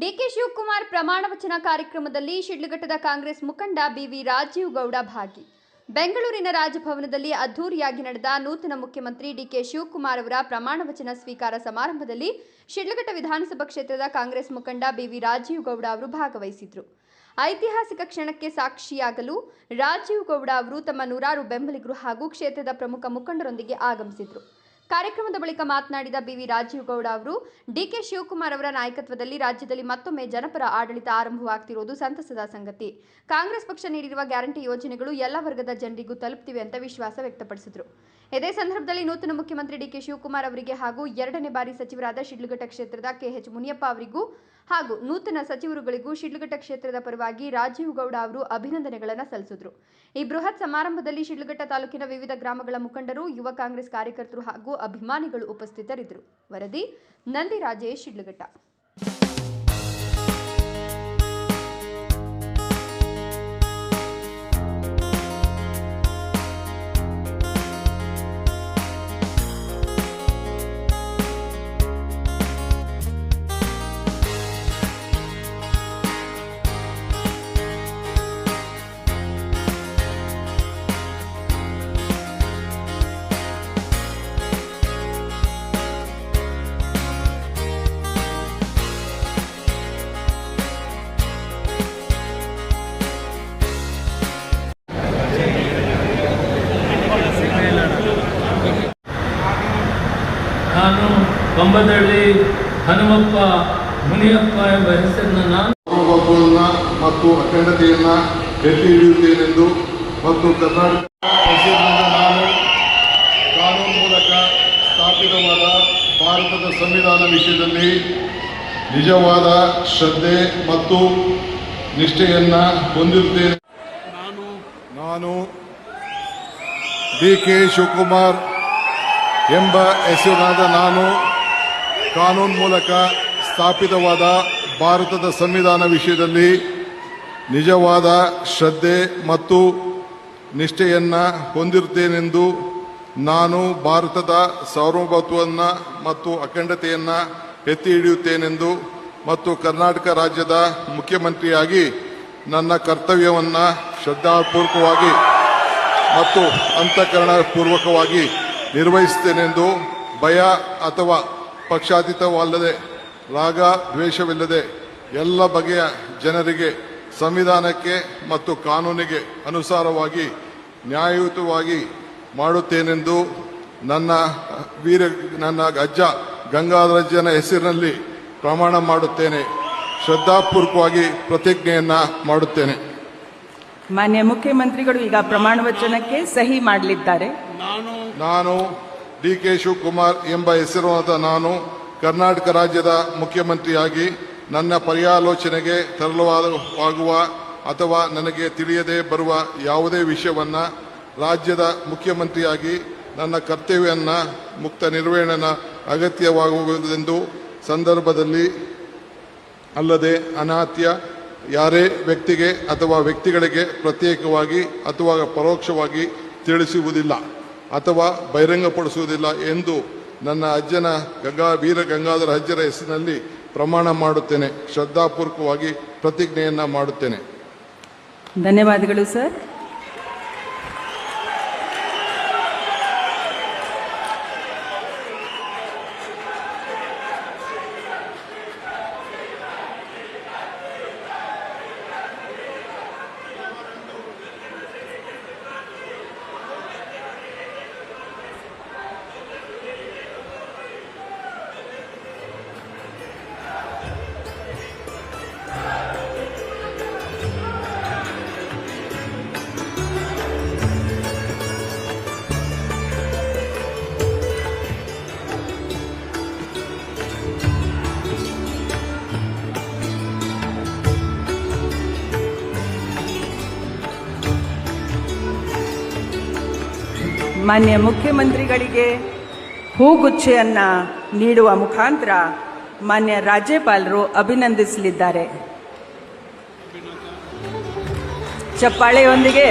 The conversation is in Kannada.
ಡಿಕೆ ಶಿವಕುಮಾರ್ ಪ್ರಮಾಣ ವಚನ ಕಾರ್ಯಕ್ರಮದಲ್ಲಿ ಶಿಡ್ಲಘಟ್ಟದ ಕಾಂಗ್ರೆಸ್ ಮುಖಂಡ ಬಿವಿ ರಾಜೀವ್ ಗೌಡ ಭಾಗಿ. ಬೆಂಗಳೂರಿನ ರಾಜಭವನದಲ್ಲಿ ಅದ್ದೂರಿಯಾಗಿ ನಡೆದ ನೂತನ ಮುಖ್ಯಮಂತ್ರಿ ಡಿಕೆ ಶಿವಕುಮಾರ್ ಅವರ ಪ್ರಮಾಣ ವಚನ ಸ್ವೀಕಾರ ಸಮಾರಂಭದಲ್ಲಿ ಶಿಡ್ಲಘಟ್ಟ ವಿಧಾನಸಭಾ ಕ್ಷೇತ್ರದ ಕಾಂಗ್ರೆಸ್ ಮುಖಂಡ ಬಿವಿ ರಾಜೀವ್ ಗೌಡ ಅವರು ಭಾಗವಹಿಸಿದರು. ಐತಿಹಾಸಿಕ ಕ್ಷಣಕ್ಕೆ ಸಾಕ್ಷಿಯಾಗಲು ರಾಜೀವ್ ಗೌಡ ಅವರು ತಮ್ಮ ನೂರಾರು ಬೆಂಬಲಿಗರು ಹಾಗೂ ಕ್ಷೇತ್ರದ ಪ್ರಮುಖ ಮುಖಂಡರೊಂದಿಗೆ ಆಗಮಿಸಿದರು. ಕಾರ್ಯಕ್ರಮದ ಬಳಿಕ ಮಾತನಾಡಿದ ಬಿವಿ ರಾಜೀವ್ ಗೌಡ ಅವರು ಡಿಕೆ ಶಿವಕುಮಾರ್ ಅವರ ನಾಯಕತ್ವದಲ್ಲಿ ರಾಜ್ಯದಲ್ಲಿ ಮತ್ತೊಮ್ಮೆ ಜನಪರ ಆಡಳಿತ ಆರಂಭವಾಗುತ್ತಿರುವುದು ಸಂತಸದ ಸಂಗತಿ. ಕಾಂಗ್ರೆಸ್ ಪಕ್ಷ ನೀಡಿರುವ ಗ್ಯಾರಂಟಿ ಯೋಜನೆಗಳು ಎಲ್ಲ ವರ್ಗದ ಜನರಿಗೂ ತಲುಪುತ್ತಿವೆ ಅಂತ ವಿಶ್ವಾಸ ವ್ಯಕ್ತಪಡಿಸಿದರು. ಇದೇ ಸಂದರ್ಭದಲ್ಲಿ ನೂತನ ಮುಖ್ಯಮಂತ್ರಿ ಡಿಕೆ ಶಿವಕುಮಾರ್ ಅವರಿಗೆ ಹಾಗೂ ಎರಡನೇ ಬಾರಿ ಸಚಿವರಾದ ಶಿಡ್ಲಘಟ್ಟ ಕ್ಷೇತ್ರದ ಕೆಎಚ್ ಮುನಿಯಪ್ಪ ಅವರಿಗೂ ಹಾಗೂ ನೂತನ ಸಚಿವರುಗಳಿಗೂ ಶಿಡ್ಲಘಟ್ಟ ಕ್ಷೇತ್ರದ ಪರವಾಗಿ ರಾಜೀವ್ ಗೌಡ ಅವರು ಅಭಿನಂದನೆಗಳನ್ನು ಸಲ್ಲಿಸಿದರು. ಈ ಬೃಹತ್ ಸಮಾರಂಭದಲ್ಲಿ ಶಿಡ್ಲಘಟ್ಟ ತಾಲೂಕಿನ ವಿವಿಧ ಗ್ರಾಮಗಳ ಮುಖಂಡರು, ಯುವ ಕಾಂಗ್ರೆಸ್ ಕಾರ್ಯಕರ್ತರು ಹಾಗೂ ಅಭಿಮಾನಿಗಳು ಉಪಸ್ಥಿತರಿದ್ದರು. ವರದಿ ನಂದಿ ರಾಜೇಶ್, ಶಿಡ್ಲಘಟ್ಟ. ನಾನು ಕಂಬದಳ್ಳಿ ಹನುಮಪ್ಪ ಮುನಿಯಪ್ಪ ಎಂಬ ಹೆಸರಿನ ಸಾರ್ವಭೌಮತ್ವವನ್ನು ಮತ್ತು ಅಖಂಡತೆಯನ್ನು ಎತ್ತಿ ಹಿಡಿಯುತ್ತೇನೆಂದು ಮತ್ತು ಕರ್ನಾಟಕ ನಾನು ಕಾನೂನು ಮೂಲಕ ಸ್ಥಾಪಿತವಾದ ಭಾರತದ ಸಂವಿಧಾನ ವಿಷಯದಲ್ಲಿ ನಿಜವಾದ ಶ್ರದ್ಧೆ ಮತ್ತು ನಿಷ್ಠೆಯನ್ನು ಹೊಂದಿರುತ್ತೇನೆ. ನಾನು ಡಿಕೆ ಶಿವಕುಮಾರ್ ಎಂಬ ಹೆಸರಾದ ನಾನು ಕಾನೂನು ಮೂಲಕ ಸ್ಥಾಪಿತವಾದ ಭಾರತದ ಸಂವಿಧಾನ ವಿಷಯದಲ್ಲಿ ನಿಜವಾದ ಶ್ರದ್ಧೆ ಮತ್ತು ನಿಷ್ಠೆಯನ್ನು ಹೊಂದಿರುತ್ತೇನೆಂದು ನಾನು ಭಾರತದ ಸಾರ್ವಭೌಮತ್ವವನ್ನು ಮತ್ತು ಅಖಂಡತೆಯನ್ನು ಎತ್ತಿ ಹಿಡಿಯುತ್ತೇನೆಂದು ಮತ್ತು ಕರ್ನಾಟಕ ರಾಜ್ಯದ ಮುಖ್ಯಮಂತ್ರಿಯಾಗಿ ನನ್ನ ಕರ್ತವ್ಯವನ್ನು ಶ್ರದ್ಧಾಪೂರ್ವಕವಾಗಿ ಮತ್ತು ಅಂತಃಕರಣಪೂರ್ವಕವಾಗಿ ನಿರ್ವಹಿಸುತ್ತೇನೆಂದು ಭಯ ಅಥವಾ ಪಕ್ಷಾತೀತವಲ್ಲದೆ ರಾಗ ದ್ವೇಷವಿಲ್ಲದೆ ಎಲ್ಲ ಬಗೆಯ ಜನರಿಗೆ ಸಂವಿಧಾನಕ್ಕೆ ಮತ್ತು ಕಾನೂನಿಗೆ ಅನುಸಾರವಾಗಿ ನ್ಯಾಯಯುತವಾಗಿ ಮಾಡುತ್ತೇನೆಂದು ನನ್ನ ಅಜ್ಜ ಗಂಗಾಧರಜ್ಜನ ಹೆಸರಿನಲ್ಲಿ ಪ್ರಮಾಣ ಮಾಡುತ್ತೇನೆ. ಶ್ರದ್ಧಾಪೂರ್ವಕವಾಗಿ ಪ್ರತಿಜ್ಞೆಯನ್ನು ಮಾಡುತ್ತೇನೆ. ಮಾನ್ಯ ಮುಖ್ಯಮಂತ್ರಿಗಳು ಈಗ ಪ್ರಮಾಣ ವಚನಕ್ಕೆ ಸಹಿ ಮಾಡಲಿದ್ದಾರೆ. ನಾನು ಡಿಕೆ ಶಿವಕುಮಾರ್ ಎಂಬ ಹೆಸರಾದ ನಾನು ಕರ್ನಾಟಕ ರಾಜ್ಯದ ಮುಖ್ಯಮಂತ್ರಿಯಾಗಿ ನನ್ನ ಪರ್ಯಾಲೋಚನೆಗೆ ತರಲಾಗುವ ಅಥವಾ ನನಗೆ ತಿಳಿಯದೆ ಬರುವ ಯಾವುದೇ ವಿಷಯವನ್ನು ರಾಜ್ಯದ ಮುಖ್ಯಮಂತ್ರಿಯಾಗಿ ನನ್ನ ಕರ್ತವ್ಯವನ್ನು ಮುಕ್ತ ನಿರ್ವಹಣೆ ಅಗತ್ಯವಾಗುವುದೆಂದು ಸಂದರ್ಭದಲ್ಲಿ ಅಲ್ಲದೆ ಅನಾತ್ಯ ಯಾರೇ ವ್ಯಕ್ತಿಗೆ ಅಥವಾ ವ್ಯಕ್ತಿಗಳಿಗೆ ಪ್ರತ್ಯೇಕವಾಗಿ ಅಥವಾ ಪರೋಕ್ಷವಾಗಿ ತಿಳಿಸುವುದಿಲ್ಲ ಅಥವಾ ಬಹಿರಂಗಪಡಿಸುವುದಿಲ್ಲ ಎಂದು ನನ್ನ ಅಜ್ಜನ ವೀರ ಗಂಗಾಧರ ಅಜ್ಜರ ಹೆಸರಿನಲ್ಲಿ ಪ್ರಮಾಣ ಮಾಡುತ್ತೇನೆ. ಶ್ರದ್ಧಾಪೂರ್ವಕವಾಗಿ ಪ್ರತಿಜ್ಞೆಯನ್ನು ಮಾಡುತ್ತೇನೆ. ಧನ್ಯವಾದಗಳು ಸರ್. ಮಾನ್ಯ ಮುಖ್ಯಮಂತ್ರಿಗಳಿಗೆ ಹೂಗುಚ್ಛೆಯನ್ನು ನೀಡುವ ಮುಖಾಂತರ ಮಾನ್ಯ ರಾಜ್ಯಪಾಲರು ಅಭಿನಂದಿಸಲಿದ್ದಾರೆ. ಚಪ್ಪಾಳೆಯೊಂದಿಗೆ